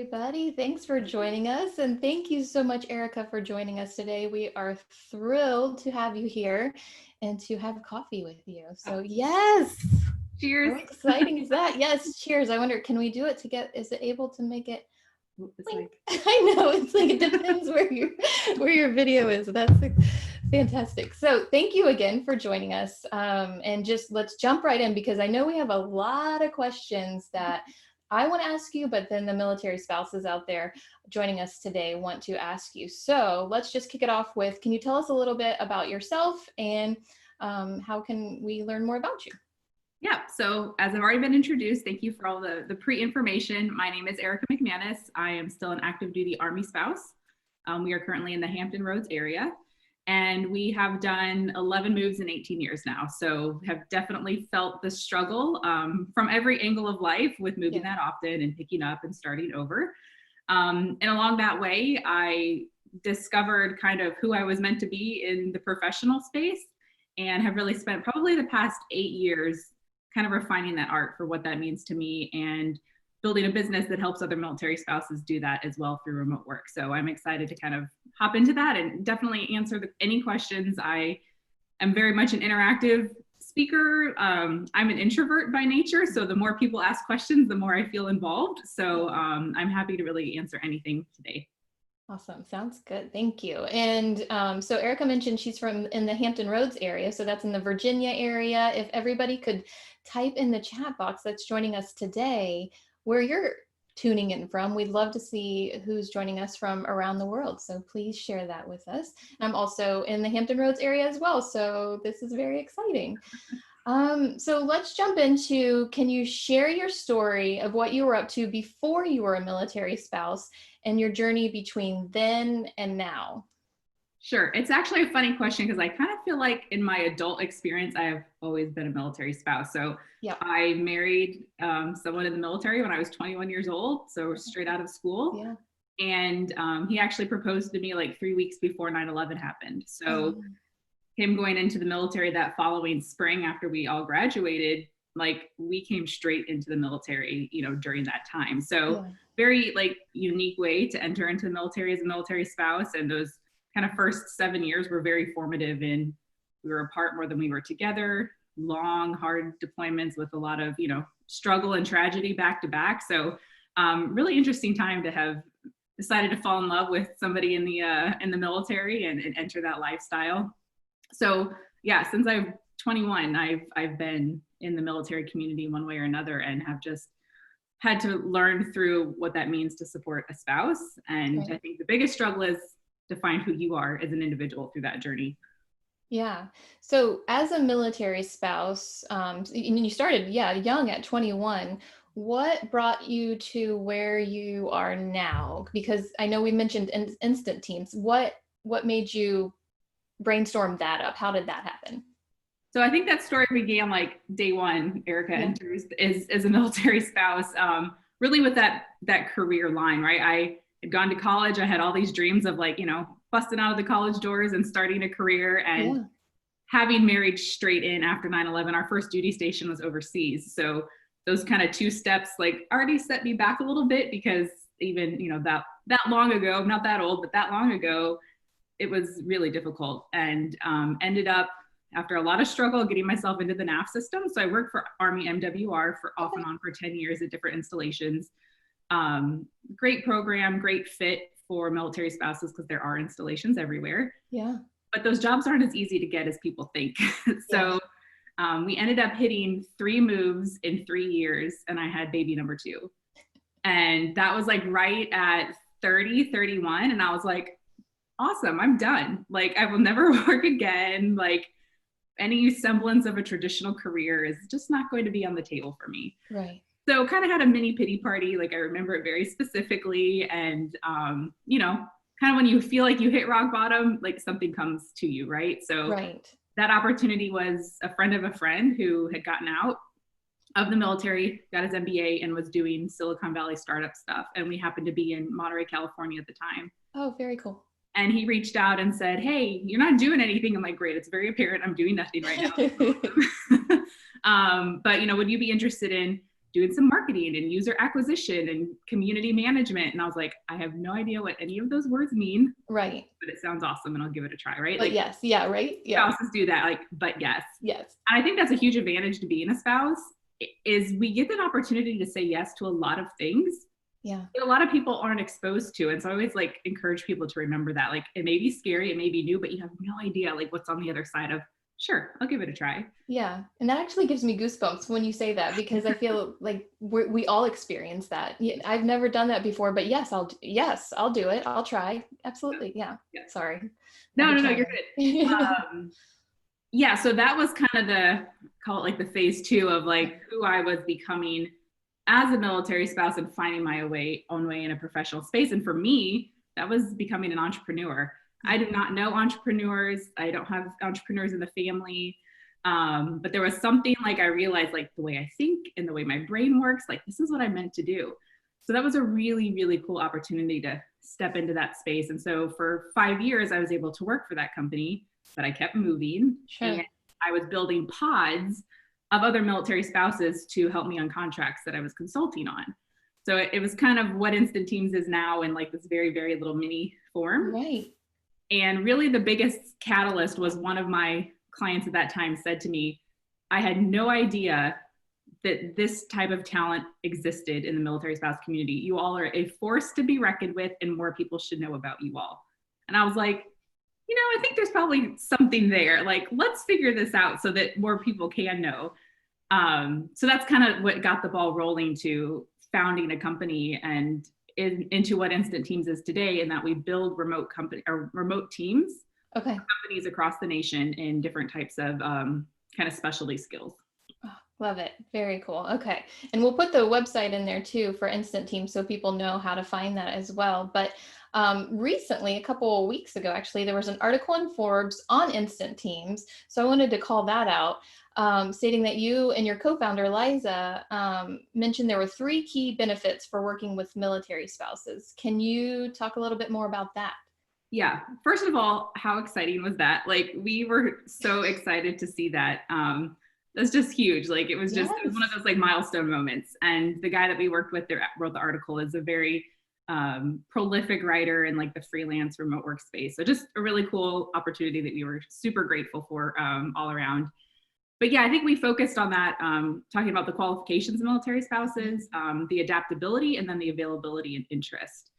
everybody. Thanks for joining us. And thank you so much, Erica, for joining us today. We are thrilled to have you here and to have coffee with you. So, yes. Cheers. How exciting is that? Yes, cheers. I wonder, can we do it to is it able to make it? I know, it's like, it depends where your video is. That's fantastic. So thank you again for joining us. And just let's jump right in, because I know we have a lot of questions that I want to ask you, but then the military spouses out there joining us today want to ask you. So let's just kick it off with, can you tell us a little bit about yourself and how can we learn more about you? Yeah, so as I've already been introduced, thank you for all the pre-information. My name is Erica McMannes. I am still an active duty Army spouse. We are currently in the Hampton Roads area, and we have done 11 moves in 18 years now. So have definitely felt the struggle from every angle of life with moving that often and picking up and starting over. And along that way, I discovered kind of who I was meant to be in the professional space, and have really spent probably the past 8 years kind of refining that art for what that means to me, and building a business that helps other military spouses do that as well through remote work. So I'm excited to kind of hop into that and definitely answer any questions. I am very much an interactive speaker. I'm an introvert by nature, so the more people ask questions, the more I feel involved. So I'm happy to really answer anything today. Awesome. Sounds good. Thank you. And so Erica mentioned she's in the Hampton Roads area. So that's in the Virginia area. If everybody could type in the chat box that's joining us today, where you're tuning in from, we'd love to see who's joining us from around the world. So please share that with us. I'm also in the Hampton Roads area as well. So this is very exciting. So let's jump into, can you share your story of what you were up to before you were a military spouse and your journey between then and now? Sure. It's actually a funny question, because I kind of feel like in my adult experience, I have always been a military spouse. So I married someone in the military when I was 21 years old, so straight out of school. Yeah. And he actually proposed to me like 3 weeks before 9/11 happened. So him going into the military that following spring after we all graduated, like we came straight into the military, during that time. So very like unique way to enter into the military as a military spouse. And those kind of first 7 years were very formative, and we were apart more than we were together, long, hard deployments with a lot of, struggle and tragedy back to back. So really interesting time to have decided to fall in love with somebody in the military and enter that lifestyle. So yeah, since I'm 21, I've been in the military community one way or another, and have just had to learn through what that means to support a spouse. And I think the biggest struggle is to find who you are as an individual through that journey. Yeah. So as a military spouse, and you started, young at 21, what brought you to where you are now? Because I know we mentioned instant teams. What made you brainstorm that up? How did that happen? So I think that story began like day one. Erica enters as a military spouse, really with that career line, right? I had gone to college. I had all these dreams of like, busting out of the college doors and starting a career, and having married straight in after 9/11, our first duty station was overseas. So those kind of two steps like already set me back a little bit, because even, that long ago, not that old, but that long ago, it was really difficult, and ended up after a lot of struggle getting myself into the NAF system. So I worked for Army MWR for off and on for 10 years at different installations. Great program, great fit for military spouses, because there are installations everywhere. Yeah. But those jobs aren't as easy to get as people think. So we ended up hitting 3 moves in 3 years, and I had baby number 2. And that was like right at 30, 31. And I was like, awesome, I'm done. Like, I will never work again. Like, any semblance of a traditional career is just not going to be on the table for me. Right. So kind of had a mini pity party. Like, I remember it very specifically. And, kind of when you feel like you hit rock bottom, like something comes to you, right? So that opportunity was a friend of a friend who had gotten out of the military, got his MBA, and was doing Silicon Valley startup stuff. And we happened to be in Monterey, California at the time. Oh, very cool. And he reached out and said, hey, you're not doing anything. I'm like, great, it's very apparent I'm doing nothing right now. But, would you be interested in doing some marketing and user acquisition and community management. And I was like, I have no idea what any of those words mean. Right. But it sounds awesome and I'll give it a try, right? But like yes, yeah, right. Yeah. spouses do that, like, but yes. Yes. And I think that's a huge advantage to being a spouse is we get an opportunity to say yes to a lot of things. Yeah. That a lot of people aren't exposed to. And so I always like encourage people to remember that. Like it may be scary, it may be new, but you have no idea like what's on the other side of, sure, I'll give it a try. Yeah. And that actually gives me goosebumps when you say that, because I feel like we all experience that. I've never done that before, but yes, I'll do it. I'll try. Absolutely. Yeah. Sorry. No, you're good. Yeah. So that was kind of call it like the phase 2 of like who I was becoming as a military spouse and finding my own way in a professional space. And for me, that was becoming an entrepreneur. I did not know entrepreneurs. I don't have entrepreneurs in the family. But there was something like I realized like the way I think and the way my brain works, like this is what I meant to do. So that was a really, really cool opportunity to step into that space. And so for 5 years, I was able to work for that company, but I kept moving. Sure. And I was building pods of other military spouses to help me on contracts that I was consulting on. So it was kind of what Instant Teams is now in like this very, very little mini form. Right. And really the biggest catalyst was one of my clients at that time said to me, I had no idea that this type of talent existed in the military spouse community. You all are a force to be reckoned with and more people should know about you all. And I was like, I think there's probably something there. Like, let's figure this out so that more people can know. So that's kind of what got the ball rolling to founding a company and into what Instant Teams is today, in that we build remote teams, okay, companies across the nation in different types of kind of specialty skills. Oh, love it. Very cool. Okay. And we'll put the website in there too for Instant Teams so people know how to find that as well. But recently, a couple of weeks ago, actually, there was an article in Forbes on Instant Teams. So I wanted to call that out, stating that you and your co-founder, Liza, mentioned there were 3 key benefits for working with military spouses. Can you talk a little bit more about that? Yeah. First of all, how exciting was that? Like, we were so excited to see that. That's just huge. Like, it was just it was one of those like milestone moments. And the guy that we worked with that wrote the article is a very prolific writer in like the freelance remote workspace. So just a really cool opportunity that we were super grateful for all around. But yeah, I think we focused on that, talking about the qualifications of military spouses, the adaptability, and then the availability and interest.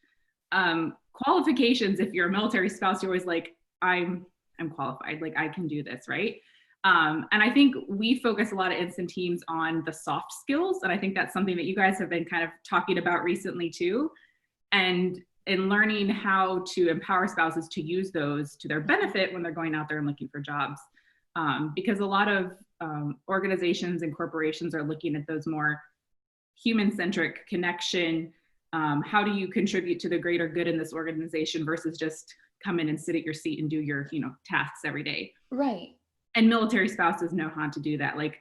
Qualifications, if you're a military spouse, you're always like, I'm qualified, like I can do this, right? And I think we focus a lot of Instant Teams on the soft skills. And I think that's something that you guys have been kind of talking about recently too. And in learning how to empower spouses to use those to their benefit when they're going out there and looking for jobs. Because a lot of organizations and corporations are looking at those more human-centric connection. How do you contribute to the greater good in this organization versus just come in and sit at your seat and do your, tasks every day. Right. And military spouses know how to do that. Like,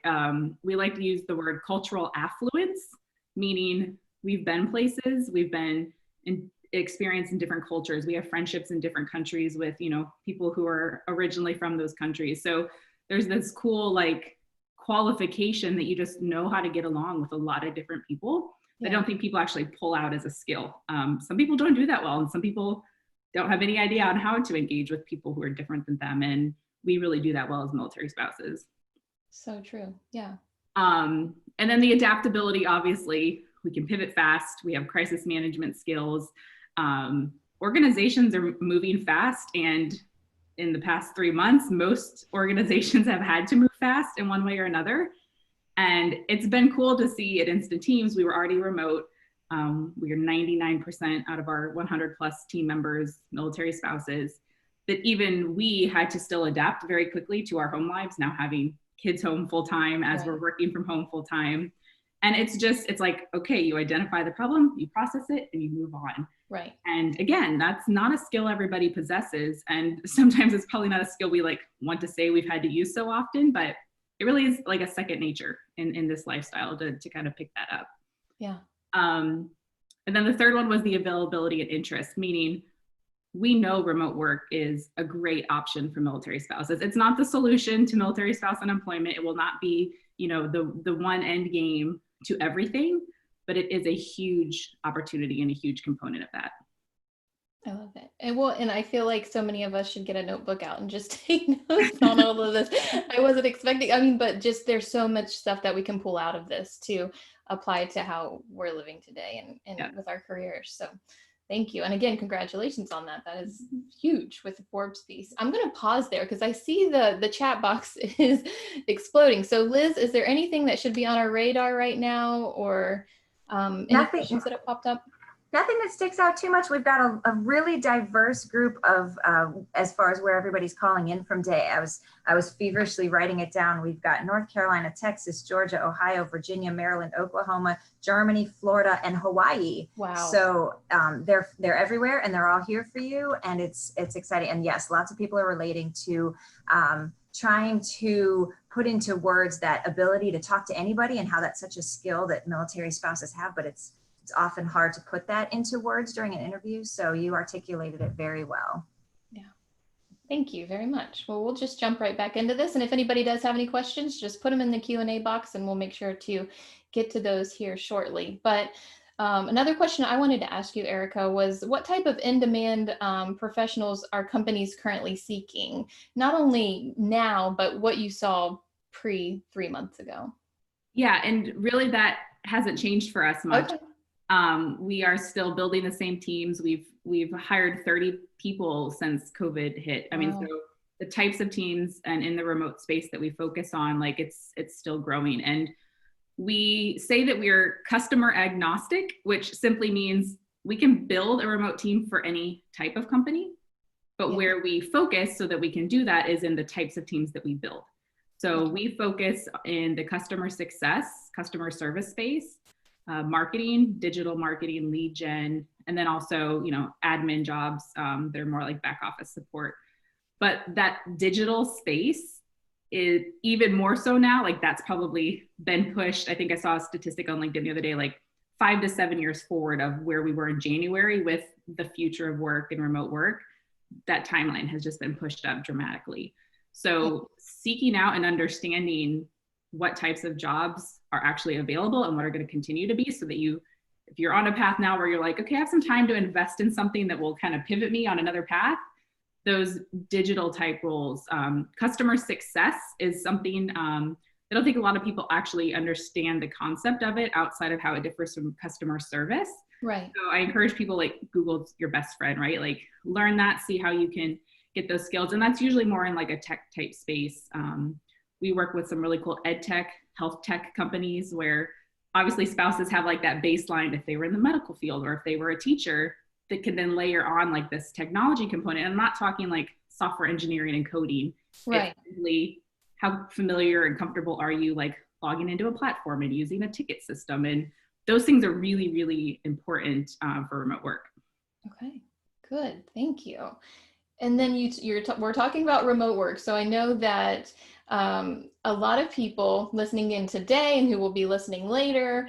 we like to use the word cultural affluence, meaning we've been places, we've been experienced in different cultures. We have friendships in different countries with, people who are originally from those countries. So there's this cool like qualification that you just know how to get along with a lot of different people. Yeah. I don't think people actually pull out as a skill. Some people don't do that well, and some people don't have any idea on how to engage with people who are different than them. And we really do that well as military spouses. So true. Yeah. And then the adaptability, obviously, we can pivot fast. We have crisis management skills. Organizations are moving fast. And in the past 3 months, most organizations have had to move fast in one way or another. And it's been cool to see at Instant Teams. We were already remote. We are 99% out of our 100 plus team members, military spouses, that even we had to still adapt very quickly to our home lives, now having kids home full time as we're working from home full time. And it's like, okay, you identify the problem, you process it, and you move on. Right. And again, that's not a skill everybody possesses. And sometimes it's probably not a skill we like want to say we've had to use so often, but it really is like a second nature in this lifestyle to kind of pick that up. Yeah. And then the third one was the availability and interest, meaning we know remote work is a great option for military spouses. It's not the solution to military spouse unemployment. It will not be, the one end game to everything, but it is a huge opportunity and a huge component of that. I love it. And I feel like so many of us should get a notebook out and just take notes on all of this. I wasn't expecting, but just there's so much stuff that we can pull out of this to apply to how we're living today and Yeah. with our careers. So thank you. And again, congratulations on that. That is huge with the Forbes piece. I'm going to pause there because I see the chat box is exploding. So Liz, is there anything that should be on our radar right now, or any questions that have popped up? Nothing that sticks out too much. We've got a really diverse group of, as far as where everybody's calling in from today. I was feverishly writing it down. We've got North Carolina, Texas, Georgia, Ohio, Virginia, Maryland, Oklahoma, Germany, Florida, and Hawaii. Wow. So they're everywhere, and they're all here for you, and it's exciting. And yes, lots of people are relating to trying to put into words that ability to talk to anybody and how that's such a skill that military spouses have, but it's often hard to put that into words during an interview. So you articulated it very well. Yeah. Thank you very much. Well, we'll just jump right back into this. And if anybody does have any questions, just put them in the Q&A box and we'll make sure to get to those here shortly. But another question I wanted to ask you, Erica, was what type of in-demand professionals are companies currently seeking? Not only now, but what you saw pre 3 months ago. Yeah, and really that hasn't changed for us much. Okay. We are still building the same teams. We've hired 30 people since COVID hit. I mean, so the types of teams and in the remote space that we focus on, like it's still growing. And we say that we're customer agnostic, which simply means we can build a remote team for any type of company, but where we focus so that we can do that is in the types of teams that we build. So we focus in the customer success, customer service space, marketing, digital marketing, lead gen, and then also, admin jobs that are more like back office support. But that digital space is even more so now, like that's probably been pushed. I think I saw a statistic on LinkedIn the other day, like 5 to 7 years forward of where we were in January with the future of work and remote work. That timeline has just been pushed up dramatically. So seeking out and understanding what types of jobs are actually available and what are going to continue to be, so that if you're on a path now where you're like, okay, I have some time to invest in something that will kind of pivot me on another path, those digital type roles. Customer success is something I don't think a lot of people actually understand the concept of it outside of how it differs from customer service. Right. So I encourage people, like, Google's your best friend, right? Like, learn that, see how you can get those skills. And that's usually more in like a tech type space. We work with some really cool ed tech, health tech companies where obviously spouses have like that baseline if they were in the medical field or if they were a teacher, that can then layer on like this technology component. And I'm not talking like software engineering and coding. Right. It's really how familiar and comfortable are you like logging into a platform and using a ticket system. And those things are really, really important for remote work. Okay, good. Thank you. And then we're talking about remote work. So I know that a lot of people listening in today and who will be listening later,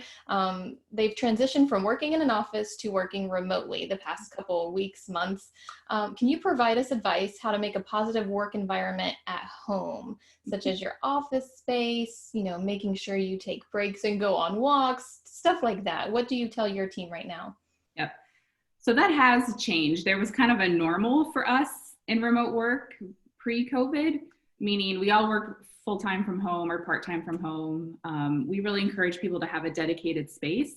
they've transitioned from working in an office to working remotely the past couple of weeks, months. Can you provide us advice how to make a positive work environment at home, such as your office space, making sure you take breaks and go on walks, stuff like that? What do you tell your team right now? Yep. So that has changed. There was kind of a normal for us in remote work pre-COVID, meaning we all work full-time from home or part-time from home. We really encourage people to have a dedicated space.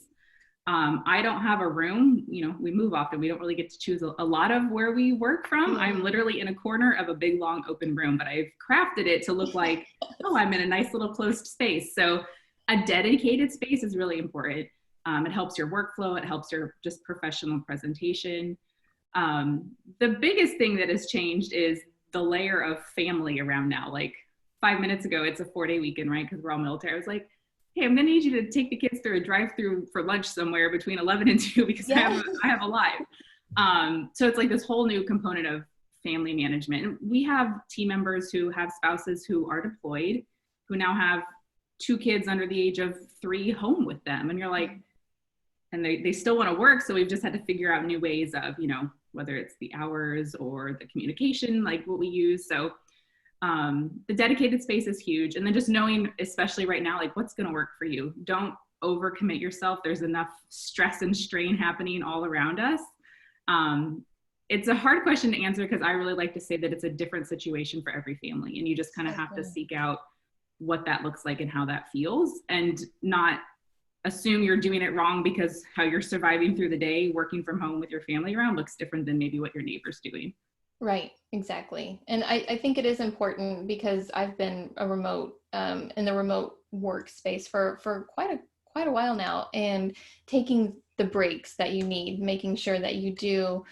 I don't have a room, we move often. We don't really get to choose a lot of where we work from. I'm literally in a corner of a big, long open room, but I've crafted it to look like, oh, I'm in a nice little closed space. So a dedicated space is really important. It helps your workflow. It helps your just professional presentation. The biggest thing that has changed is the layer of family around now. Like 5 minutes ago, it's a 4-day weekend, right? Because we're all military. I was like, hey, I'm gonna need you to take the kids through a drive-through for lunch somewhere between 11 and 2 because I have a live. So it's like this whole new component of family management. And we have team members who have spouses who are deployed, who now have 2 kids under the age of 3 home with them. And you're like, and they still want to work. So we've just had to figure out new ways of, whether it's the hours or the communication, like what we use. So the dedicated space is huge. And then just knowing, especially right now, like what's going to work for you. Don't overcommit yourself. There's enough stress and strain happening all around us. It's a hard question to answer because I really like to say that it's a different situation for every family, and you just kind of have to seek out what that looks like and how that feels, and not assume you're doing it wrong because how you're surviving through the day working from home with your family around looks different than maybe what your neighbor's doing. Right, exactly. And I think it is important because I've been a remote in the remote workspace for quite a while now, and taking the breaks that you need, making sure that you do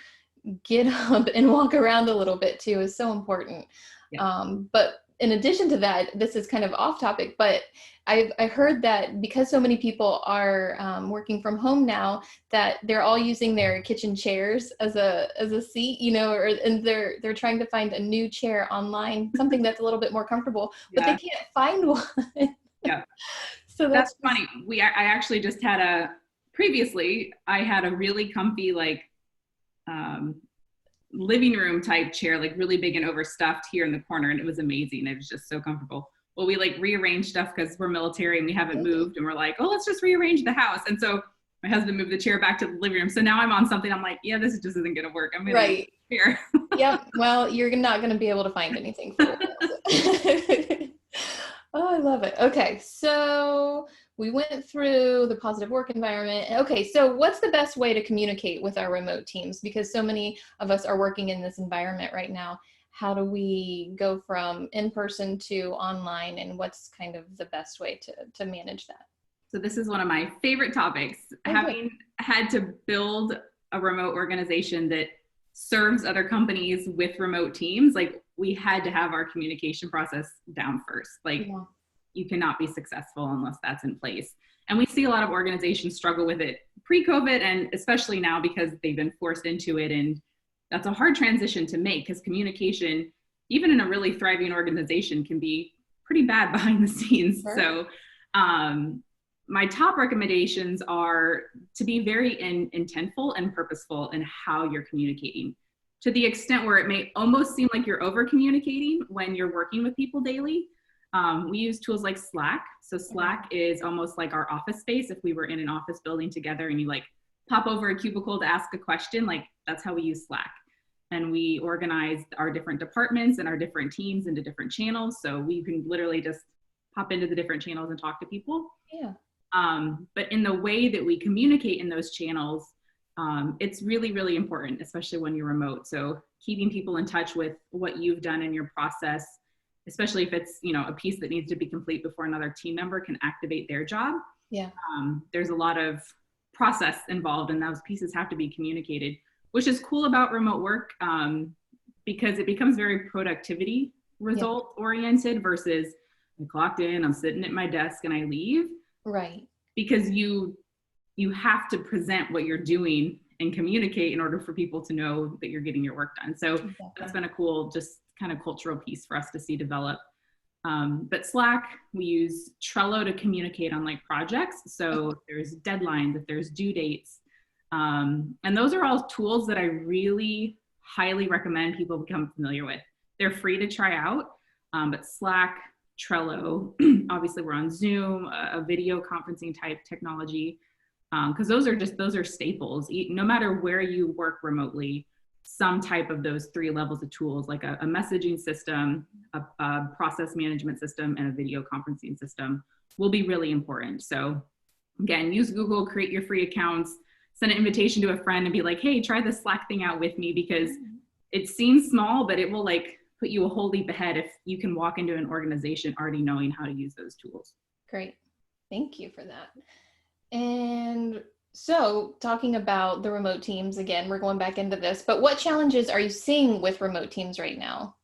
get up and walk around a little bit too is so important. Yeah. But in addition to that, this is kind of off topic, but I heard that because so many people are working from home now, that they're all using their kitchen chairs as a seat, you know, and they're trying to find a new chair online, something that's a little bit more comfortable, but they can't find one. Yeah. So that's funny. I actually just had previously I had a really comfy, like, living room type chair, like really big and overstuffed here in the corner. And it was amazing. It was just so comfortable. Well, we like rearranged stuff because we're military and we haven't moved, and we're like, oh, let's just rearrange the house. And so my husband moved the chair back to the living room. So now I'm on something. I'm like, yeah, this just isn't going to work. I'm going to here. Yep. Well, you're not going to be able to find anything for it. Oh, I love it. Okay. So we went through the positive work environment. Okay. So what's the best way to communicate with our remote teams? Because so many of us are working in this environment right now. How do we go from in-person to online, and what's kind of the best way to manage that? So this is one of my favorite topics. Having had to build a remote organization that serves other companies with remote teams, like we had to have our communication process down first. Like you cannot be successful unless that's in place. And we see a lot of organizations struggle with it pre-COVID, and especially now because they've been forced into it. And that's a hard transition to make because communication, even in a really thriving organization, can be pretty bad behind the scenes. Sure. So my top recommendations are to be very intentful and purposeful in how you're communicating, to the extent where it may almost seem like you're over communicating when you're working with people daily. We use tools like Slack. So Slack is almost like our office space. If we were in an office building together and you like pop over a cubicle to ask a question, like that's how we use Slack. And we organize our different departments and our different teams into different channels. So we can literally just pop into the different channels and talk to people. Yeah. But in the way that we communicate in those channels, it's really, really important, especially when you're remote. So keeping people in touch with what you've done in your process, especially if it's, you know, a piece that needs to be complete before another team member can activate their job. Yeah. There's a lot of process involved, and those pieces have to be communicated, which is cool about remote work, because it becomes very productivity result oriented versus I clocked in, I'm sitting at my desk and I leave. Right. Because you have to present what you're doing and communicate in order for people to know that you're getting your work done. So that's been a cool, just kind of cultural piece for us to see develop. But Slack, we use Trello to communicate on like projects. So if there's deadlines, if there's due dates. And those are all tools that I really highly recommend people become familiar with. They're free to try out, but Slack, Trello, obviously we're on Zoom, a video conferencing type technology, because those are staples. No matter where you work remotely, some type of those three levels of tools, like a messaging system, a process management system, and a video conferencing system will be really important. So again, use Google, create your free accounts, send an invitation to a friend and be like, hey, try the Slack thing out with me, because it seems small, but it will like put you a whole leap ahead if you can walk into an organization already knowing how to use those tools. Great. Thank you for that. And so talking about the remote teams, again, we're going back into this, but what challenges are you seeing with remote teams right now?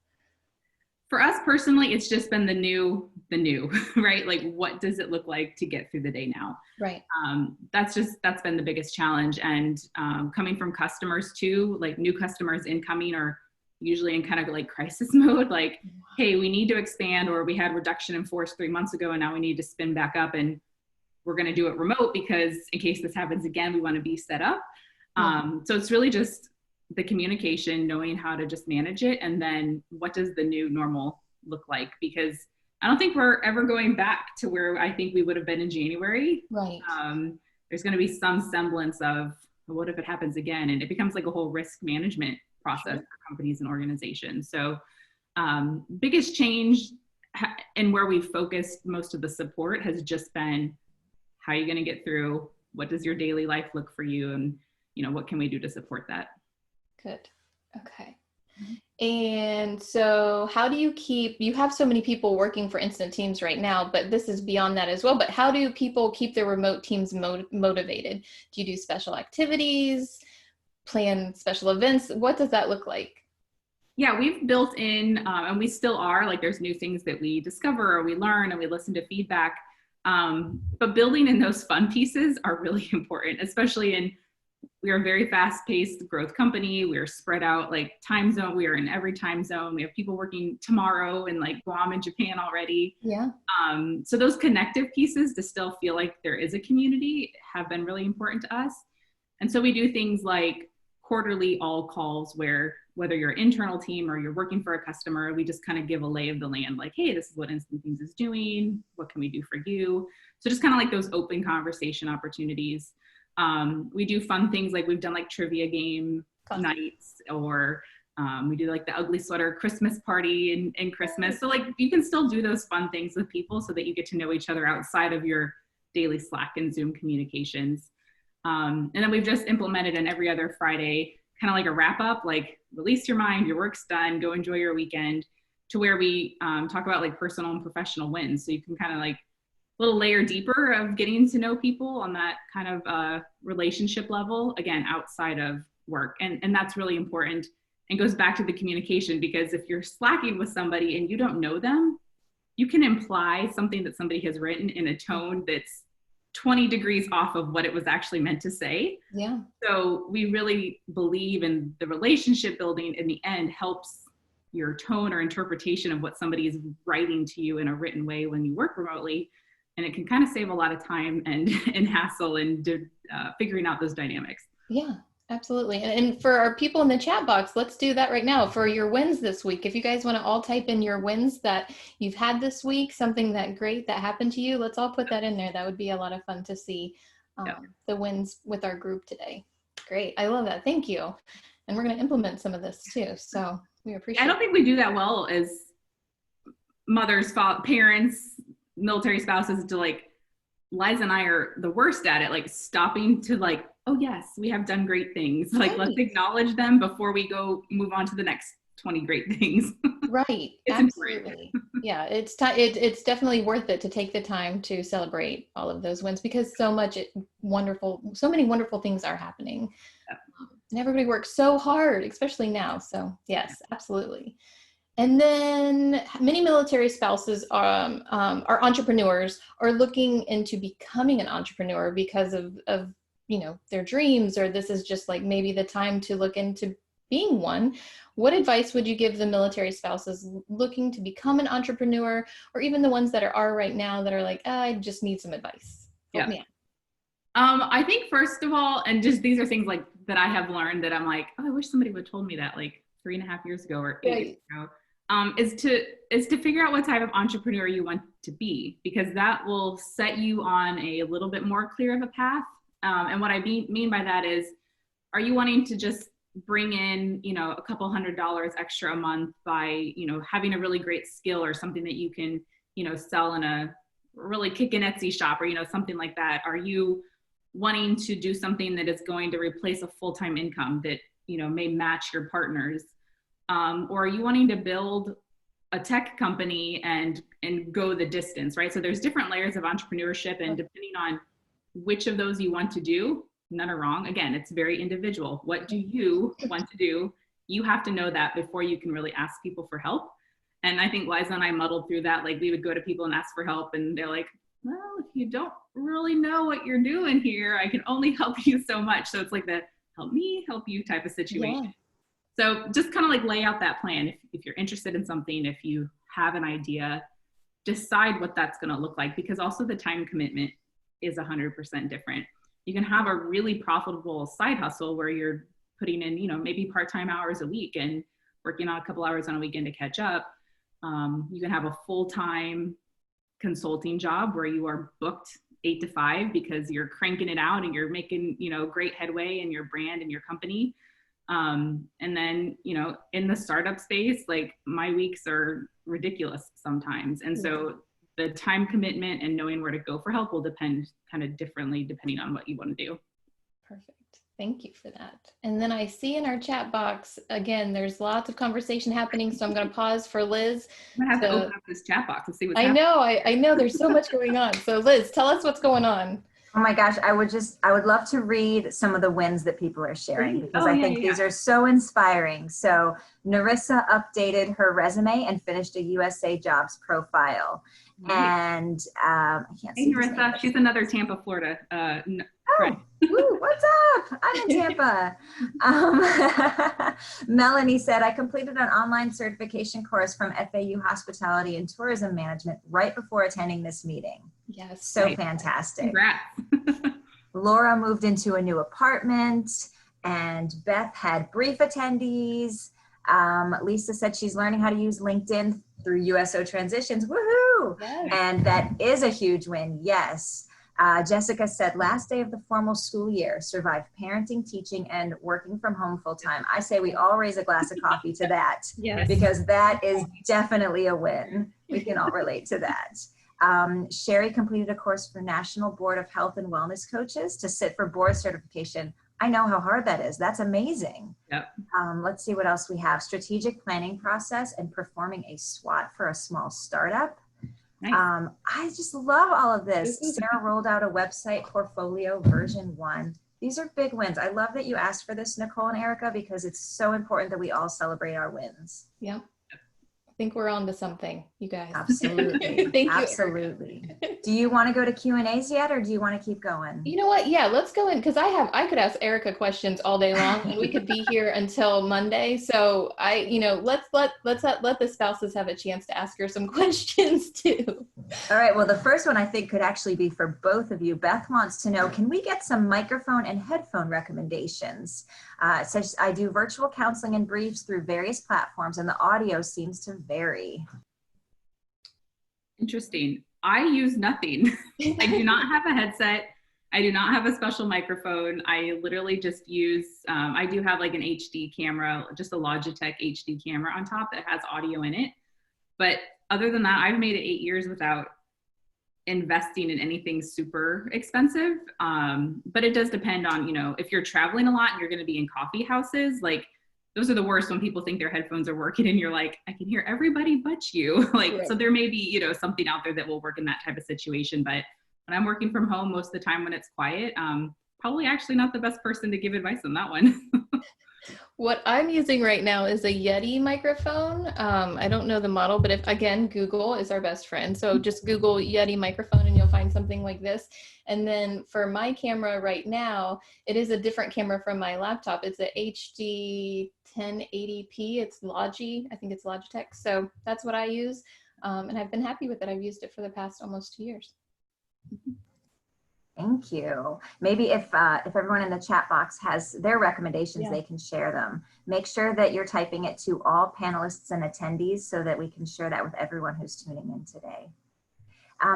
For us personally, it's just been the new, right? Like, what does it look like to get through the day now? Right. That's been the biggest challenge. And coming from customers too, like new customers incoming are usually in kind of like crisis mode, like, hey, we need to expand, or we had reduction in force 3 months ago and now we need to spin back up, and we're going to do it remote because in case this happens again, we want to be set up. So it's really just the communication, knowing how to just manage it. And then what does the new normal look like? Because I don't think we're ever going back to where I think we would have been in January. Right. There's going to be some semblance of what if it happens again, and it becomes like a whole risk management process for companies and organizations. So biggest change and where we've focused most of the support has just been, how are you going to get through? What does your daily life look for you? And, what can we do to support that? Good. Okay. And so how do you have so many people working for Instant Teams right now, but this is beyond that as well, but how do people keep their remote teams motivated? Do you do special activities, plan special events? What does that look like? Yeah, we've built in, and we still are, like there's new things that we discover or we learn and we listen to feedback. But building in those fun pieces are really important, especially we are a very fast-paced growth company. We're spread out like time zone. We are in every time zone. We have people working tomorrow in like Guam and Japan already. Yeah. So those connective pieces to still feel like there is a community have been really important to us. And so we do things like quarterly all calls where whether you're an internal team or you're working for a customer, we just kind of give a lay of the land, like, hey, this is what Instant Teams is doing. What can we do for you? So just kind of like those open conversation opportunities. We do fun things like we've done like trivia game nights, or we do like the ugly sweater Christmas party in Christmas. So like you can still do those fun things with people so that you get to know each other outside of your daily Slack and Zoom communications. And then we've just implemented an every other Friday, kind of like a wrap up, like release your mind, your work's done, go enjoy your weekend, to where we talk about like personal and professional wins. So you can kind of like a little layer deeper of getting to know people on that kind of relationship level, again, outside of work. And that's really important and goes back to the communication, because if you're slacking with somebody and you don't know them, you can imply something that somebody has written in a tone that's 20 degrees off of what it was actually meant to say. Yeah. So we really believe in the relationship building in the end helps your tone or interpretation of what somebody is writing to you in a written way when you work remotely. And it can kind of save a lot of time and hassle and figuring out those dynamics. Yeah, absolutely. And for our people in the chat box, let's do that right now for your wins this week. If you guys want to all type in your wins that you've had this week, something that great that happened to you, let's all put that in there. That would be a lot of fun to see the wins with our group today. Great. I love that. Thank you. And we're going to implement some of this too. So we appreciate it. I don't think we do that well as mothers, parents, military spouses, to like, Liza and I are the worst at it, like stopping to like, oh yes, we have done great things. Like, let's acknowledge them before we move on to the next 20 great things. Right. Absolutely. Yeah. It's definitely worth it to take the time to celebrate all of those wins, because so many wonderful things are happening. Yeah. And everybody works so hard, especially now. So yes, absolutely. And then many military spouses are entrepreneurs, are looking into becoming an entrepreneur because of their dreams, or this is just like maybe the time to look into being one. What advice would you give the military spouses looking to become an entrepreneur, or even the ones that are right now that are like, I just need some advice? Help me out. I think first of all, and just these are things like that I have learned that I'm like, oh, I wish somebody would have told me that like 3.5 years ago or 8 years ago. Is to figure out what type of entrepreneur you want to be, because that will set you on a little bit more clear of a path. And what I mean by that is, are you wanting to just bring in, a couple $100 extra a month by, having a really great skill or something that you can, sell in a really kickin' Etsy shop, or, something like that? Are you wanting to do something that is going to replace a full-time income that, may match your partner's? Or are you wanting to build a tech company and go the distance, right? So there's different layers of entrepreneurship, and depending on which of those you want to do, none are wrong. Again, it's very individual. What do you want to do? You have to know that before you can really ask people for help. And I think Liza and I muddled through that. Like, we would go to people and ask for help, and they're like, well, if you don't really know what you're doing here, I can only help you so much. So it's like the help me, help you type of situation. Yeah. So just kind of like lay out that plan. If you're interested in something, if you have an idea, decide what that's going to look like, because also the time commitment is 100% different. You can have a really profitable side hustle where you're putting in, maybe part-time hours a week and working on a couple hours on a weekend to catch up. You can have a full-time consulting job where you are booked 8 to 5 because you're cranking it out and you're making, great headway in your brand and your company. And then, in the startup space, like my weeks are ridiculous sometimes. And so the time commitment and knowing where to go for help will depend kind of differently depending on what you want to do. Perfect. Thank you for that. And then I see in our chat box, again, there's lots of conversation happening. So I'm going to pause for Liz. I'm gonna have to open up this chat box and see what's I happening. know, I know there's so much going on. So Liz, tell us what's going on. Oh my gosh, I would love to read some of the wins that people are sharing because I think these are so inspiring. So Narissa updated her resume and finished a USA Jobs profile. Right. And I can't see. Hey Narissa, she's another Tampa, Florida friend. Woo, what's up? I'm in Tampa. Melanie said, I completed an online certification course from FAU Hospitality and Tourism Management right before attending this meeting. Yes. So nice. fantastic. Congrats. Laura moved into a new apartment, and Beth had brief attendees. Lisa said she's learning how to use LinkedIn through USO transitions. Woohoo! Yes. And that is a huge win. Yes. Jessica said, last day of the formal school year, survived parenting, teaching, and working from home full time. I say we all raise a glass of coffee to that, Yes. because that is definitely a win. We can all relate to that. Sherry completed a course for National Board of Health and Wellness Coaches to sit for board certification. I know how hard that is. That's amazing. Yep. Let's see what else we have. Strategic planning process and performing a SWOT for a small startup. Nice. I just love all of this. Sarah rolled out a website portfolio version 1. These are big wins. I love that you asked for this, Nicole and Erica, because it's so important that we all celebrate our wins. Yeah. I think we're on to something, you guys. Absolutely. Thank you, Absolutely. Do you want to go to Q&As yet, or do you want to keep going? You know what? Yeah, let's go in, because I could ask Erica questions all day long, and we could be here until Monday. So let's let the spouses have a chance to ask her some questions too. All right. Well, the first one I think could actually be for both of you. Beth wants to know, can we get some microphone and headphone recommendations? It says, I do virtual counseling and briefs through various platforms, and the audio seems to vary. Interesting. I use nothing. I do not have a headset. I do not have a special microphone. I literally just use, I do have like an HD camera, just a Logitech HD camera on top that has audio in it. But other than that, I've made it 8 years without investing in anything super expensive. But it does depend on, if you're traveling a lot and you're going to be in coffee houses, like those are the worst when people think their headphones are working and you're like, I can hear everybody but you. Right. So there may be, something out there that will work in that type of situation. But when I'm working from home most of the time when it's quiet, probably actually not the best person to give advice on that one. What I'm using right now is a Yeti microphone. I don't know the model, but again, Google is our best friend. So just Google Yeti microphone and you'll find something like this. And then for my camera right now, it is a different camera from my laptop. It's a HD 1080p. It's Logi. I think it's Logitech. So that's what I use. And I've been happy with it. I've used it for the past almost 2 years. Thank you. Maybe if everyone in the chat box has their recommendations, they can share them. Make sure that you're typing it to all panelists and attendees so that we can share that with everyone who's tuning in today.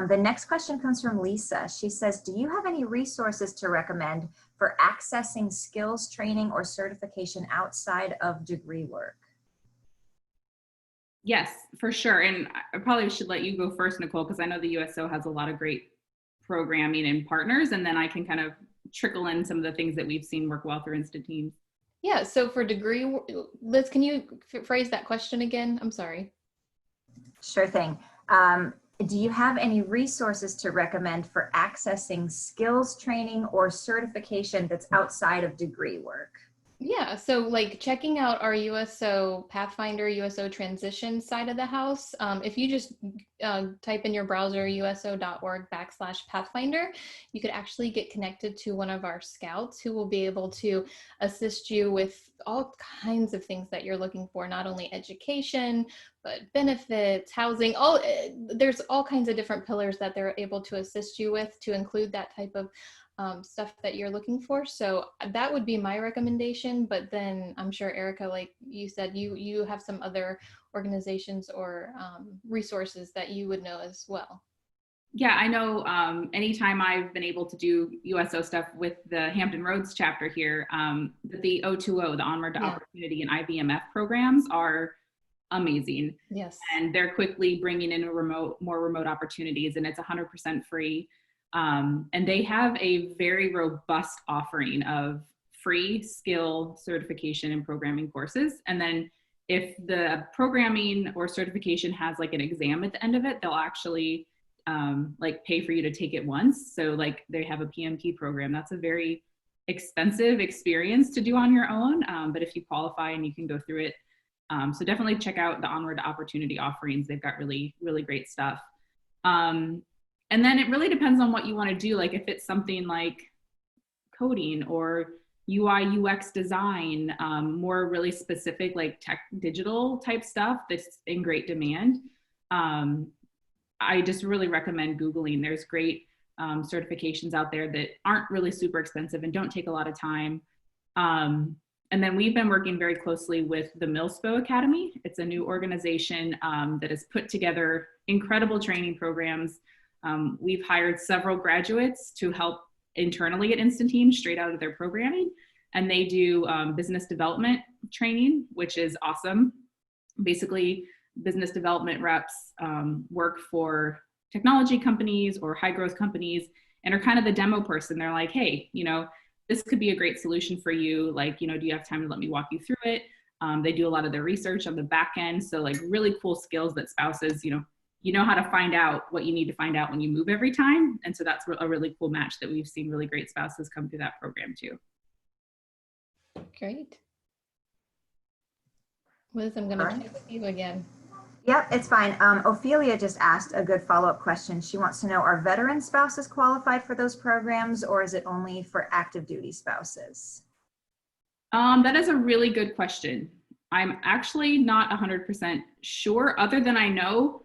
The next question comes from Lisa. She says, do you have any resources to recommend for accessing skills training or certification outside of degree work? Yes, for sure. And I probably should let you go first, Nicole, because I know the USO has a lot of great programming and partners, and then I can kind of trickle in some of the things that we've seen work well through Instant Teams. Yeah, so for degree, Liz, can you phrase that question again? I'm sorry. Sure thing. Do you have any resources to recommend for accessing skills training or certification that's outside of degree work? Yeah, so like checking out our USO Pathfinder, USO transition side of the house. If you just type in your browser uso.org/Pathfinder, you could actually get connected to one of our scouts who will be able to assist you with all kinds of things that you're looking for, not only education, but benefits, housing, there's all kinds of different pillars that they're able to assist you with to include that type of stuff that you're looking for. So that would be my recommendation. But then I'm sure Erica, like you said, you have some other organizations or resources that you would know as well. Yeah, I know anytime I've been able to do USO stuff with the Hampton Roads chapter here, the O2O, the Onward to Opportunity and IBMF programs are amazing. Yes. And they're quickly bringing in more remote opportunities, and it's 100% free. And they have a very robust offering of free skill certification and programming courses. And then if the programming or certification has like an exam at the end of it, they'll actually like pay for you to take it once. So like they have a PMP program. That's a very expensive experience to do on your own. But if you qualify and you can go through it, so definitely check out the Onward to Opportunity offerings. They've got really, really great stuff. And then it really depends on what you want to do. Like if it's something like coding or UI UX design, more really specific like tech digital type stuff that's in great demand. I just really recommend Googling. There's great certifications out there that aren't really super expensive and don't take a lot of time. And then we've been working very closely with the Millspo Academy. It's a new organization that has put together incredible training programs. We've hired several graduates to help internally at Instantine straight out of their programming. And they do business development training, which is awesome. Basically, business development reps work for technology companies or high growth companies and are kind of the demo person. They're like, hey, you know, this could be a great solution for you. Like, you know, do you have time to let me walk you through it? They do a lot of their research on the back end. So like really cool skills that spouses, you know how to find out what you need to find out when you move every time. And so that's a really cool match that we've seen really great spouses come through that program too. Great. Liz, I'm going to check with you again. Yep, it's fine. Ophelia just asked a good follow-up question. She wants to know, are veteran spouses qualified for those programs, or is it only for active duty spouses? That is a really good question. I'm actually not 100% sure, other than I know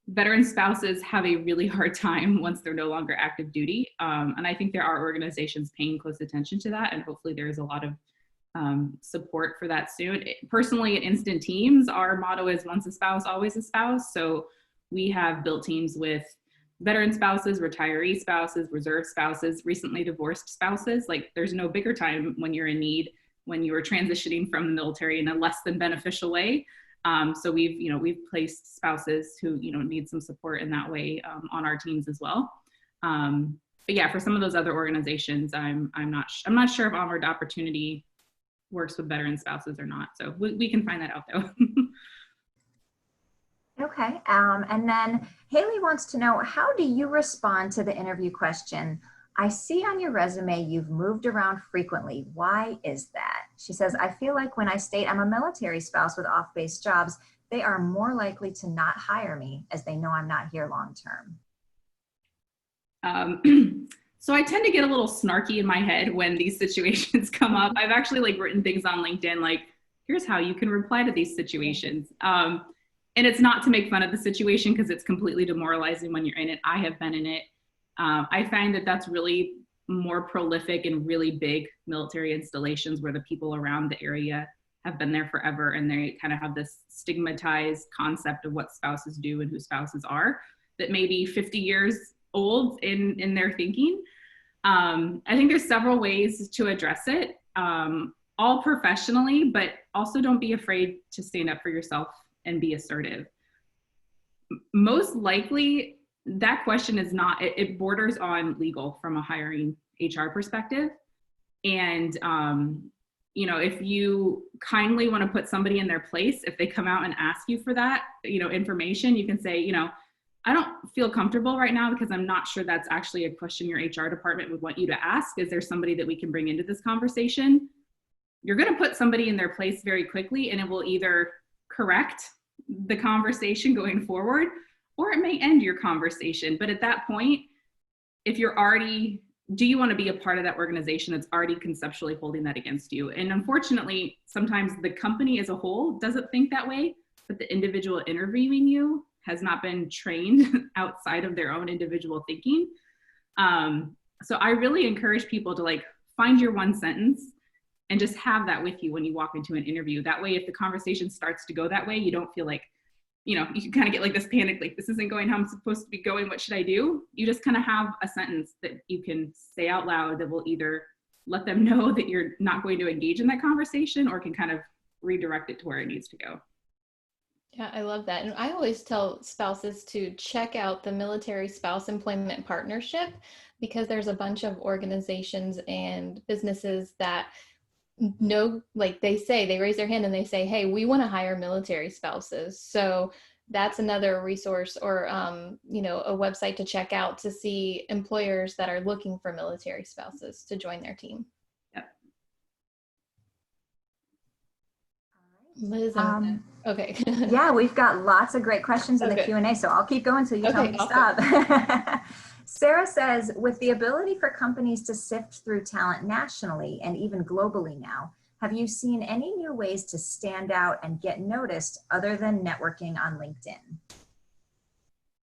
veteran spouses have a really hard time once they're no longer active duty. And I think there are organizations paying close attention to that, and hopefully there's a lot of support for that soon. Personally, at Instant Teams, our motto is once a spouse, always a spouse. So we have built teams with veteran spouses, retiree spouses, reserve spouses, recently divorced spouses. Like there's no bigger time when you're in need, when you are transitioning from the military in a less than beneficial way. So we've placed spouses who, need some support in that way on our teams as well. But yeah, for some of those other organizations, I'm not sure if Onward to Opportunity works with veteran spouses or not. So we can find that out though. Okay, and then Haley wants to know, how do you respond to the interview question, I see on your resume you've moved around frequently. Why is that? She says, I feel like when I state I'm a military spouse with off-base jobs, they are more likely to not hire me as they know I'm not here long term. So I tend to get a little snarky in my head when these situations come up. I've actually written things on LinkedIn, like, here's how you can reply to these situations. And it's not to make fun of the situation because it's completely demoralizing when you're in it. I have been in it. I find that that's really more prolific in really big military installations where the people around the area have been there forever, and they kind of have this stigmatized concept of what spouses do and who spouses are that may be 50 years old in their thinking. I think there's several ways to address it, all professionally, but also don't be afraid to stand up for yourself and be assertive. Most likely that question is not, it borders on legal from a hiring HR perspective. And, if you kindly want to put somebody in their place, if they come out and ask you for that, information, you can say, I don't feel comfortable right now because I'm not sure that's actually a question your HR department would want you to ask. Is there somebody that we can bring into this conversation? You're going to put somebody in their place very quickly, and it will either correct the conversation going forward, or it may end your conversation. But at that point, if you're already, do you want to be a part of that organization that's already conceptually holding that against you? And unfortunately, sometimes the company as a whole doesn't think that way, but the individual interviewing you has not been trained outside of their own individual thinking. So I really encourage people to like find your one sentence and just have that with you when you walk into an interview. That way, if the conversation starts to go that way, you don't feel like, you know, you can kind of get like this panic, like this isn't going how I'm supposed to be going. What should I do? You just kind of have a sentence that you can say out loud that will either let them know that you're not going to engage in that conversation or can kind of redirect it to where it needs to go. Yeah, I love that. And I always tell spouses to check out the Military Spouse Employment Partnership, because there's a bunch of organizations and businesses that know, like they raise their hand and they say, hey, we want to hire military spouses. So that's another resource, or you know, a website to check out to see employers that are looking for military spouses to join their team. Yep. Liz, okay. Yeah, we've got lots of great questions in the Q&A, so I'll keep going until you tell me to stop. Sarah says, with the ability for companies to sift through talent nationally and even globally now, have you seen any new ways to stand out and get noticed other than networking on LinkedIn?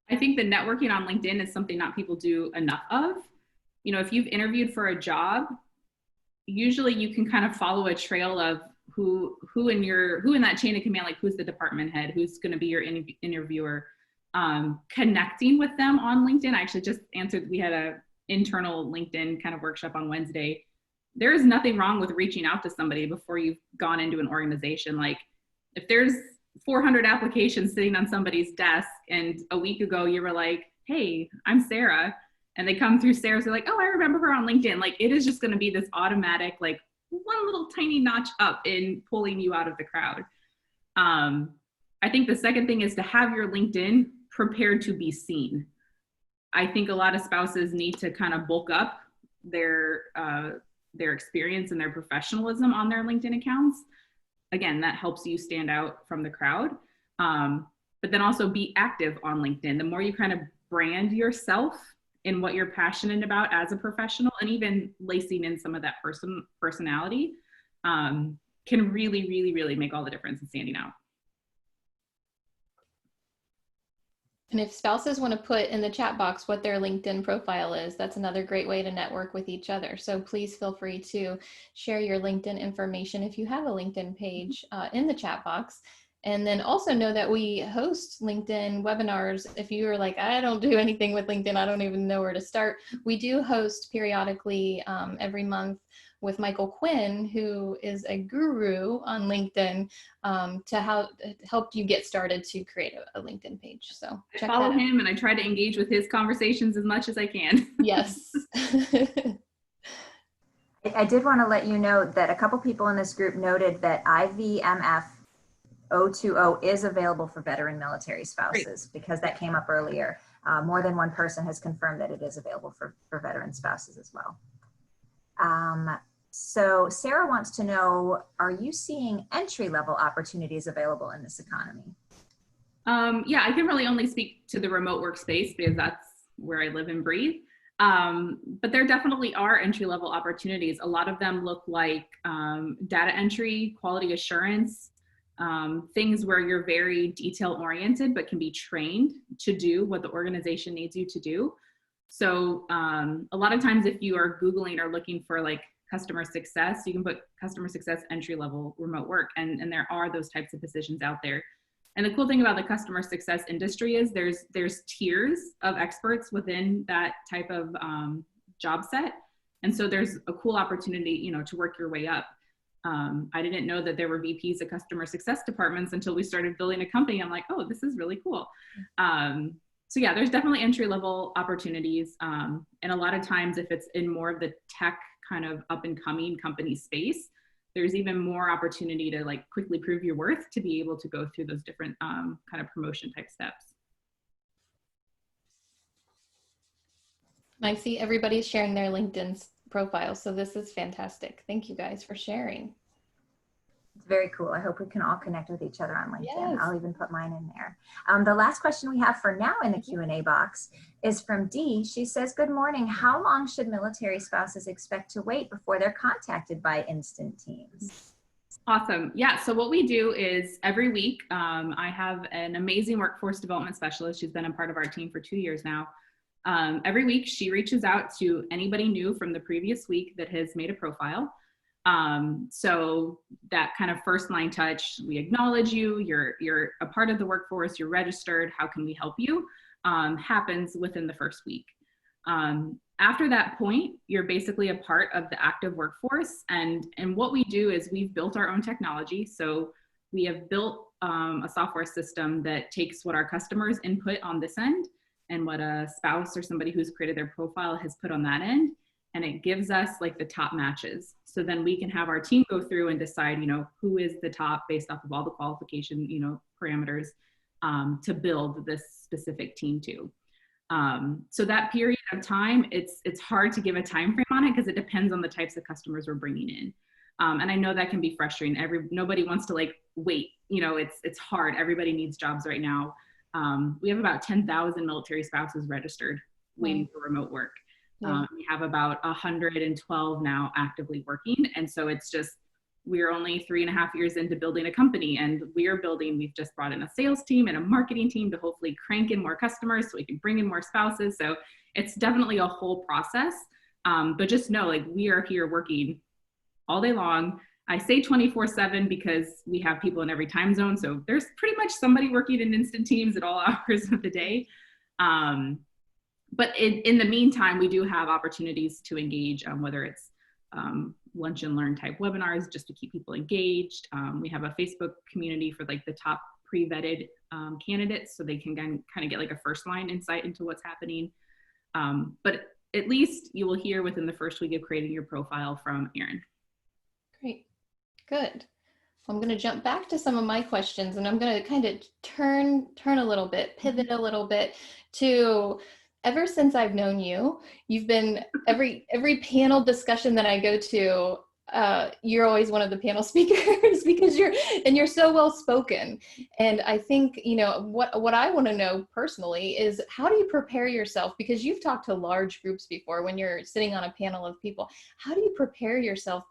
I think the networking on LinkedIn is something not people do enough of. You know, if you've interviewed for a job, usually you can kind of follow a trail of who in that chain of command, like who's the department head, who's going to be your interviewer, connecting with them on LinkedIn. I actually just answered, we had a internal LinkedIn kind of workshop on Wednesday. There is nothing wrong with reaching out to somebody before you've gone into an organization. Like if there's 400 applications sitting on somebody's desk and a week ago you were like, hey, I'm Sarah, and they come through Sarah's, they're like, oh, I remember her on LinkedIn. Like it is just going to be this automatic, like one little tiny notch up in pulling you out of the crowd. I think the second thing is to have your LinkedIn prepared to be seen. I think a lot of spouses need to kind of bulk up their experience and their professionalism on their LinkedIn accounts. Again, that helps you stand out from the crowd. But then also be active on LinkedIn. The more you kind of brand yourself in what you're passionate about as a professional, and even lacing in some of that personality, can really, really, really make all the difference in standing out. And if spouses want to put in the chat box what their LinkedIn profile is, that's another great way to network with each other. So please feel free to share your LinkedIn information if you have a LinkedIn page in the chat box. And then also know that we host LinkedIn webinars. If you are like, I don't do anything with LinkedIn, I don't even know where to start. We do host periodically every month with Michael Quinn, who is a guru on LinkedIn, to help you get started to create a LinkedIn page. So I follow him and I try to engage with his conversations as much as I can. Yes. I did want to let you know that a couple people in this group noted that IVMF 020 is available for veteran military spouses. Great. Because that came up earlier. More than one person has confirmed that it is available for veteran spouses as well. So Sarah wants to know, are you seeing entry-level opportunities available in this economy? Yeah, I can really only speak to the remote workspace because that's where I live and breathe. But there definitely are entry-level opportunities. A lot of them look like data entry, quality assurance, things where you're very detail-oriented but can be trained to do what the organization needs you to do. So a lot of times if you are Googling or looking for like customer success, you can put customer success entry-level remote work, and there are those types of positions out there. And the cool thing about the customer success industry is there's tiers of experts within that type of job set. And so there's a cool opportunity, you know, to work your way up. I didn't know that there were VPs of customer success departments until we started building a company. I'm like, oh, this is really cool. So yeah, there's definitely entry-level opportunities. And a lot of times if it's in more of the tech kind of up and coming company space, there's even more opportunity to like quickly prove your worth to be able to go through those different kind of promotion type steps. I see everybody's sharing their LinkedIn profile. So this is fantastic. Thank you guys for sharing. It's very cool. I hope we can all connect with each other on LinkedIn. Yes. I'll even put mine in there. The last question we have for now in the Q&A box is from Dee. She says, good morning. How long should military spouses expect to wait before they're contacted by instant teams? Awesome. Yeah. So what we do is every week, I have an amazing workforce development specialist. She's been a part of our team for 2 years now. Every week she reaches out to anybody new from the previous week that has made a profile. So that kind of first line touch, we acknowledge you, you're a part of the workforce, you're registered, how can we help you, happens within the first week. After that point, you're basically a part of the active workforce. And what we do is we've built our own technology. So we have built a software system that takes what our customers input on this end and what a spouse or somebody who's created their profile has put on that end. And it gives us like the top matches. So then we can have our team go through and decide, who is the top based off of all the qualification, parameters to build this specific team to. So that period of time, it's hard to give a time frame on it because it depends on the types of customers we're bringing in. And I know that can be frustrating. Nobody wants to like wait, it's hard. Everybody needs jobs right now. We have about 10,000 military spouses registered waiting for remote work. We have about 112 now actively working. And so it's just, we're only 3.5 years into building a company, and we've just brought in a sales team and a marketing team to hopefully crank in more customers so we can bring in more spouses. So it's definitely a whole process. But just know, like, we are here working all day long. I say 24/7 because we have people in every time zone. So there's pretty much somebody working in instant teams at all hours of the day. But in the meantime, we do have opportunities to engage, whether it's lunch and learn type webinars just to keep people engaged. We have a Facebook community for like the top pre-vetted candidates, so they can kind of get like a first line insight into what's happening. But at least you will hear within the first week of creating your profile from Erin. Great, good. I'm going to jump back to some of my questions, and I'm going to kind of turn a little bit, pivot a little bit to, ever since I've known you, you've been every panel discussion that I go to, you're always one of the panel speakers because you're so well spoken. And I think, what I want to know personally is, how do you prepare yourself? Because you've talked to large groups before when you're sitting on a panel of people. How do you prepare yourself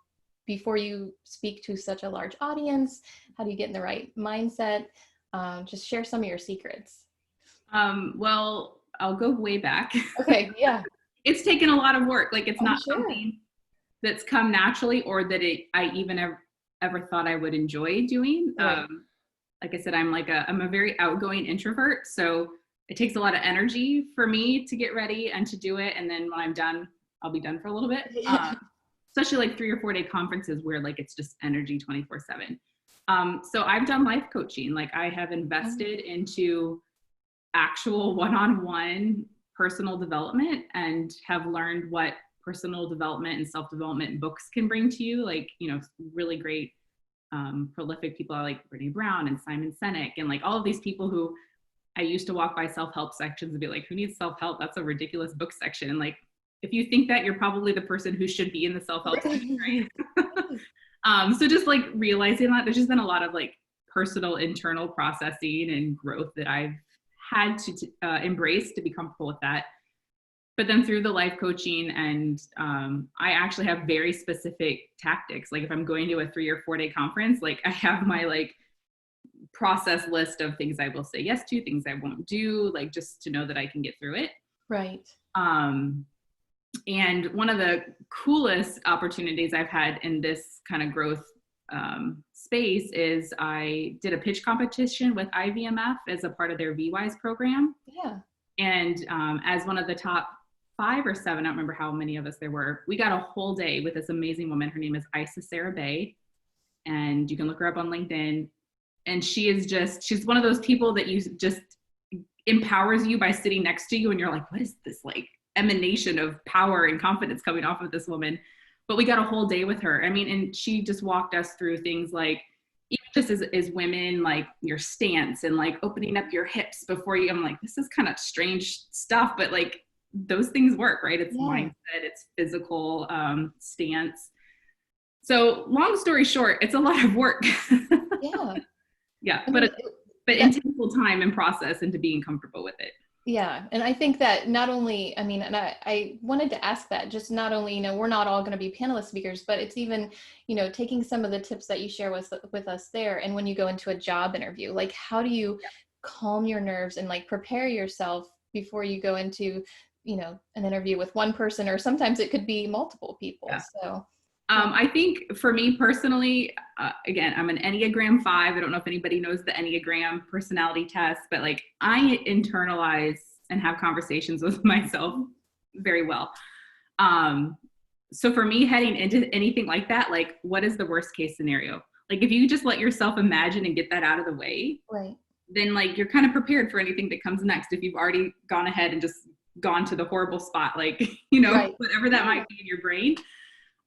before you speak to such a large audience? How do you get in the right mindset? Just share some of your secrets. Well, I'll go way back. Okay, yeah. It's taken a lot of work. Like, it's not sure. something that's come naturally or that I even ever thought I would enjoy doing. Right. Like I said, I'm a very outgoing introvert. So it takes a lot of energy for me to get ready and to do it. And then when I'm done, I'll be done for a little bit. Especially like 3 or 4 day conferences where like it's just energy 24/7. So I've done life coaching. Like, I have invested into actual one-on-one personal development and have learned what personal development and self-development books can bring to you. Like, really great prolific people like Brene Brown and Simon Sinek, and like all of these people who I used to walk by self-help sections and be like, who needs self-help? That's a ridiculous book section. And like, if you think that, you're probably the person who should be in the self-help section, right? So just like realizing that there's just been a lot of like personal internal processing and growth that I've had to embrace to be comfortable with that. But then through the life coaching, and I actually have very specific tactics. Like, if I'm going to a 3 or 4 day conference, like, I have my like process list of things I will say yes to, things I won't do, like, just to know that I can get through it. Right. And one of the coolest opportunities I've had in this kind of growth space is I did a pitch competition with IVMF as a part of their VWise program. Yeah. And as one of the top 5 or 7, I don't remember how many of us there were, we got a whole day with this amazing woman. Her name is Isa Sarah Bay, and you can look her up on LinkedIn. And she's one of those people that you just empowers you by sitting next to you, and you're like, what is this like emanation of power and confidence coming off of this woman? But we got a whole day with her. I mean, and she just walked us through things like, even just as women, like your stance and like opening up your hips before you, I'm like, this is kind of strange stuff, but like those things work, right? It's mindset, it's physical stance. So long story short, it's a lot of work. Yeah, but intentional time and process into being comfortable with it. Yeah. And I think that not only, I mean, and I wanted to ask that, just not only, we're not all going to be panelist speakers, but it's even, taking some of the tips that you share with us there. And when you go into a job interview, like, how do you calm your nerves and like prepare yourself before you go into, an interview with one person, or sometimes it could be multiple people. Yeah. So I think for me personally, again, I'm an Enneagram 5. I don't know if anybody knows the Enneagram personality test, but like I internalize and have conversations with myself very well. So for me, heading into anything like that, like what is the worst case scenario? Like if you just let yourself imagine and get that out of the way, right. then like you're kind of prepared for anything that comes next. If you've already gone ahead and just gone to the horrible spot, like, Right. whatever that might be in your brain,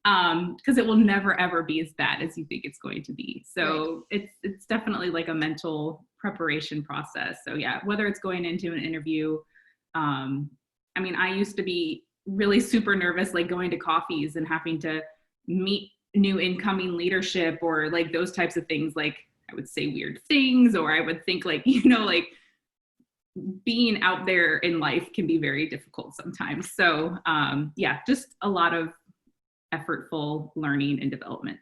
because it will never ever be as bad as you think it's going to be. So it's definitely like a mental preparation process. So yeah, whether it's going into an interview, I mean, I used to be really super nervous, like going to coffees and having to meet new incoming leadership or like those types of things. Like I would say weird things, or I would think like, like being out there in life can be very difficult sometimes. So yeah, just a lot of effortful learning and development.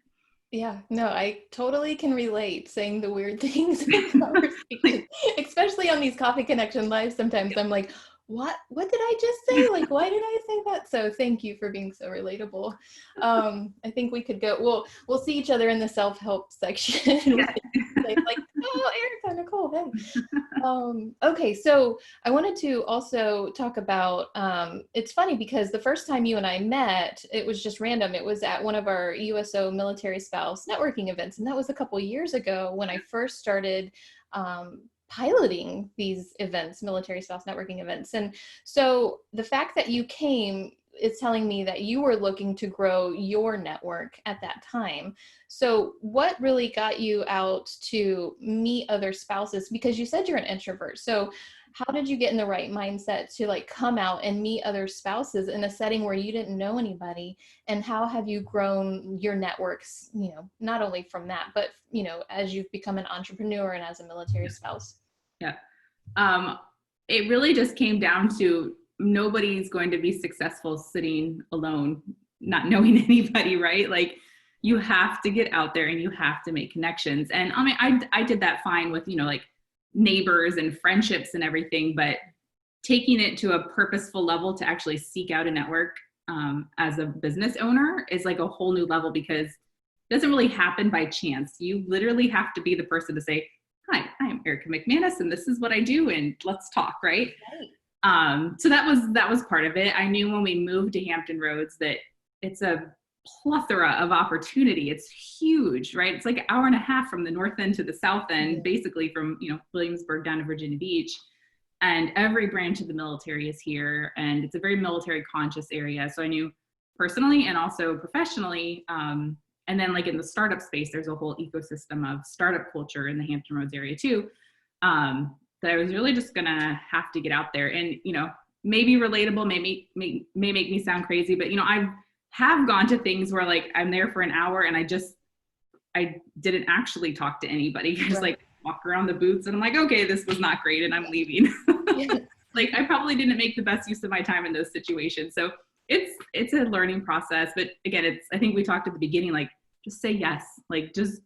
Yeah, no, I totally can relate saying the weird things in conversation, especially on these Coffee Connection lives. Sometimes I'm like, what did I just say? Like, why did I say that? So thank you for being so relatable. I think we could go, we'll see each other in the self-help section. Like, oh, Erica, Nicole, hey. Okay, so I wanted to also talk about, it's funny because the first time you and I met, it was just random. It was at one of our USO military spouse networking events. And that was a couple years ago when I first started piloting these events, military spouse networking events. And so the fact that you came is telling me that you were looking to grow your network at that time. So what really got you out to meet other spouses? Because you said you're an introvert. So how did you get in the right mindset to like come out and meet other spouses in a setting where you didn't know anybody? And how have you grown your networks, not only from that, but, as you've become an entrepreneur and as a military spouse? Yeah. It really just came down to nobody's going to be successful sitting alone, not knowing anybody, right? Like you have to get out there and you have to make connections. And I mean, I did that fine with, like neighbors and friendships and everything, but taking it to a purposeful level to actually seek out a network as a business owner is like a whole new level, because it doesn't really happen by chance. You literally have to be the person to say, hi, I am Erica McMannes and this is what I do and let's talk, right? So that was part of it. I knew when we moved to Hampton Roads that it's a plethora of opportunity. It's huge, right? It's like an hour and a half from the north end to the south end, basically from, Williamsburg down to Virginia Beach. And every branch of the military is here. And it's a very military conscious area. So I knew personally and also professionally, and then like in the startup space, there's a whole ecosystem of startup culture in the Hampton Roads area too. That I was really just gonna have to get out there and, maybe relatable, may make me sound crazy, but I have gone to things where like I'm there for an hour and I didn't actually talk to anybody. Just like walk around the booths and I'm like, okay, this was not great and I'm leaving. Like I probably didn't make the best use of my time in those situations. So it's a learning process, but again, I think we talked at the beginning, like just say yes, like just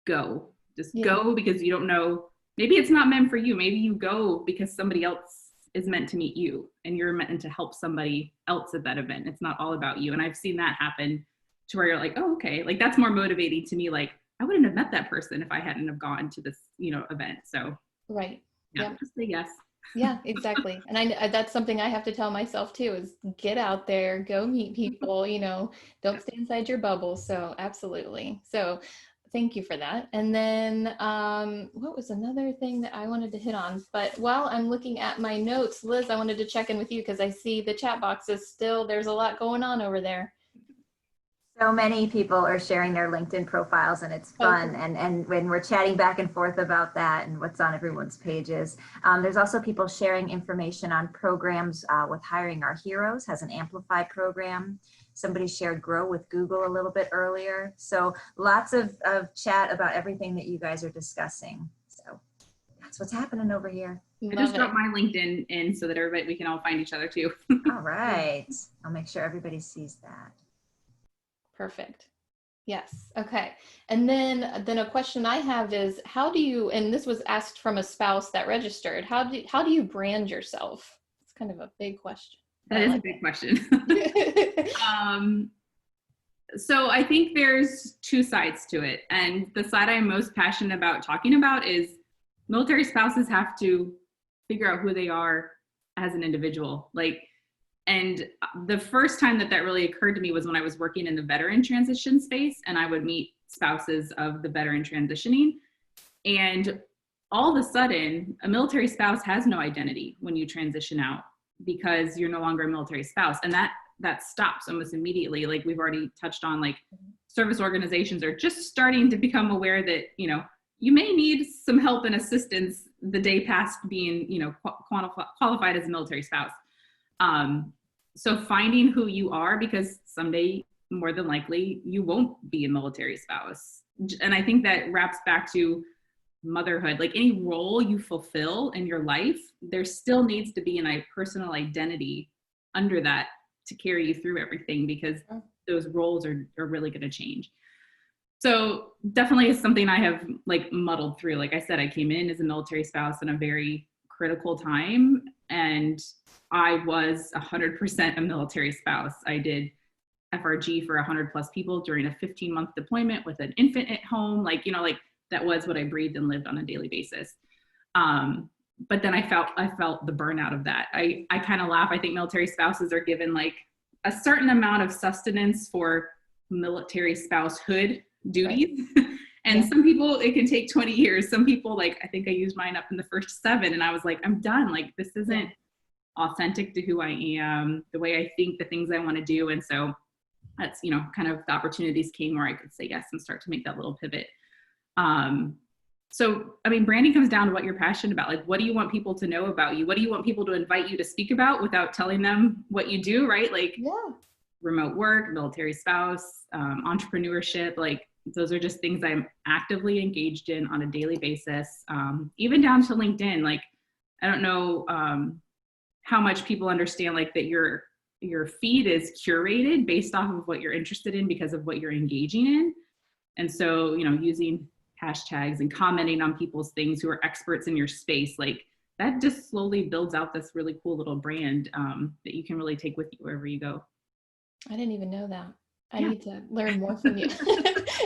go because you don't know, maybe it's not meant for you. Maybe you go because somebody else is meant to meet you and you're meant to help somebody else at that event. It's not all about you. And I've seen that happen to where you're like, oh, okay. Like that's more motivating to me. Like I wouldn't have met that person if I hadn't have gone to this, event. So just say yes. Yeah, exactly. And that's something I have to tell myself too, is get out there, go meet people, don't stay inside your bubble. So absolutely. So thank you for that. And then what was another thing that I wanted to hit on? But while I'm looking at my notes, Liz, I wanted to check in with you because I see the chat box is still, there's a lot going on over there. So many people are sharing their LinkedIn profiles and it's fun. Okay. And when we're chatting back and forth about that and what's on everyone's pages, there's also people sharing information on programs with Hiring Our Heroes, has an Amplify program. Somebody shared Grow with Google a little bit earlier. So lots of chat about everything that you guys are discussing. So that's what's happening over here. I just dropped my LinkedIn in so that we can all find each other too. All right. I'll make sure everybody sees that. Perfect. Yes. Okay. And then a question I have is, how do you, and this was asked from a spouse that registered, how do you brand yourself? It's kind of a big question. That I is a like big question. it. So I think there's two sides to it. And the side I'm most passionate about talking about is military spouses have to figure out who they are as an individual. Like, and the first time that really occurred to me was when I was working in the veteran transition space, and I would meet spouses of the veteran transitioning. And all of a sudden, a military spouse has no identity when you transition out because you're no longer a military spouse. And that stops almost immediately. Like we've already touched on, like service organizations are just starting to become aware that, you know, you may need some help and assistance the day past being, you know, qualified as a military spouse. So finding who you are, because someday more than likely you won't be a military spouse. And I think that wraps back to motherhood. Like any role you fulfill in your life, there still needs to be a personal identity under that to carry you through everything, because those roles are really going to change. So definitely is something I have like muddled through. Like I said, I came in as a military spouse in a very critical time, and I was 100% a military spouse. I did FRG for 100 plus people during a 15-month deployment with an infant at home. Like, you know, like that was what I breathed and lived on a daily basis. But then I felt the burnout of that. I kind of laugh. I think military spouses are given like a certain amount of sustenance for military spousehood duties. Right. And some people, it can take 20 years. Some people, like, I think I used mine up in the first 7, and I was like, I'm done. Like, this isn't authentic to who I am, the way I think, the things I want to do. And so that's, you know, kind of the opportunities came where I could say yes and start to make that little pivot. So, I mean, branding comes down to what you're passionate about. Like, what do you want people to know about you? What do you want people to invite you to speak about without telling them what you do, right? Like remote work, military spouse, entrepreneurship, like those are just things I'm actively engaged in on a daily basis. Even down to LinkedIn. Like, I don't know how much people understand like that your feed is curated based off of what you're interested in because of what you're engaging in. And so, you know, using hashtags and commenting on people's things who are experts in your space, like that just slowly builds out this really cool little brand that you can really take with you wherever you go. I didn't even know that. I need to learn more from you.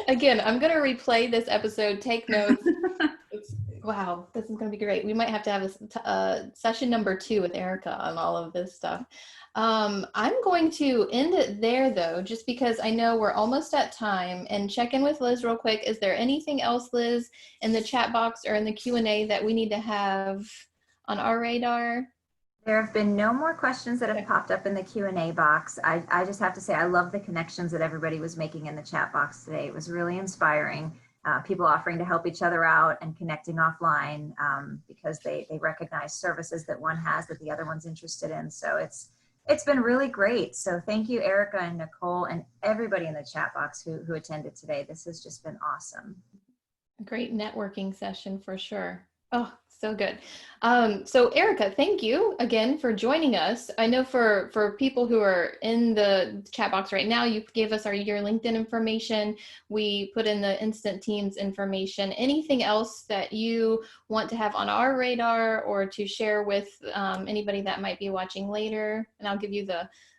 Again, I'm going to replay this episode, take notes. Wow, this is going to be great. We might have to have a session number 2 with Erica on all of this stuff. I'm going to end it there though, just because I know we're almost at time, and check in with Liz real quick. Is there anything else, Liz, in the chat box or in the Q&A that we need to have on our radar? There have been no more questions that have popped up in the Q&A box. I just have to say, I love the connections that everybody was making in the chat box today. It was really inspiring. People offering to help each other out and connecting offline because they recognize services that one has that the other one's interested in. So it's been really great. So thank you, Erica and Nicole and everybody in the chat box who attended today. This has just been awesome. A great networking session for sure. Oh, so good. So Erica, thank you again for joining us. I know for people who are in the chat box right now, you gave us your LinkedIn information. We put in the Instant Teams information. Anything else that you want to have on our radar or to share with anybody that might be watching later? And I'll give you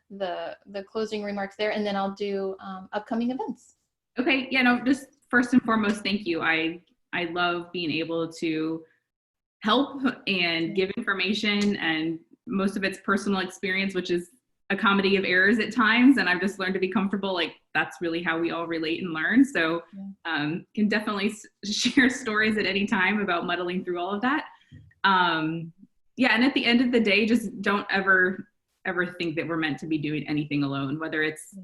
the closing remarks there, and then I'll do upcoming events. Okay. Yeah, no, just first and foremost, thank you. I love being able to help and give information, and most of it's personal experience, which is a comedy of errors at times. And I've just learned to be comfortable. Like that's really how we all relate and learn. So can definitely share stories at any time about muddling through all of that. Yeah. And at the end of the day, just don't ever think that we're meant to be doing anything alone, whether it's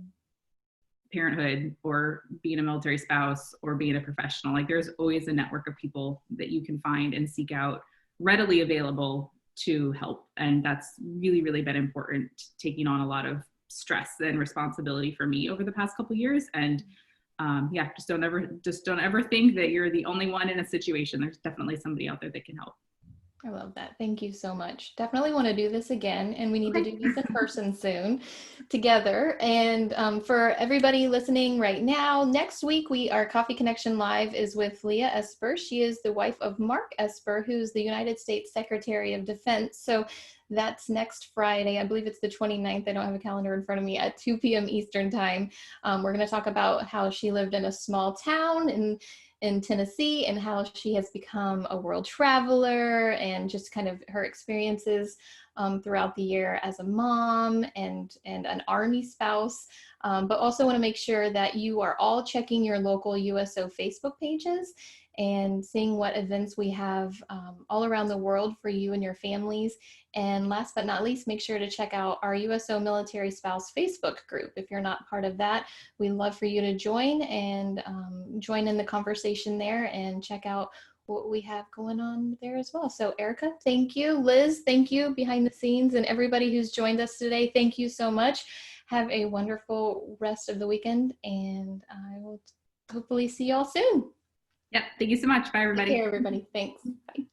parenthood or being a military spouse or being a professional. Like there's always a network of people that you can find and seek out readily available to help. And that's really, really been important, taking on a lot of stress and responsibility for me over the past couple of years. And yeah, just don't ever think that you're the only one in a situation. There's definitely somebody out there that can help. I love that. Thank you so much. Definitely want to do this again, and we need to Okay. do this in person soon together. And for everybody listening right now, next week our Coffee Connection Live is with Leah Esper. She is the wife of Mark Esper, who's the United States Secretary of Defense. So that's next Friday. I believe it's the 29th. I don't have a calendar in front of me at 2 p.m. Eastern time. We're going to talk about how she lived in a small town in Tennessee and how she has become a world traveler and just kind of her experiences throughout the year as a mom and an Army spouse. But also want to make sure that you are all checking your local USO Facebook pages and seeing what events we have all around the world for you and your families. And last but not least, make sure to check out our USO Military Spouse Facebook group. If you're not part of that, we'd love for you to join and join in the conversation there and check out what we have going on there as well. So Erica, thank you. Liz, thank you behind the scenes, and everybody who's joined us today, thank you so much. Have a wonderful rest of the weekend, and I will hopefully see y'all soon. Yep. Thank you so much. Bye, Take everybody. care, everybody. Thanks. Bye.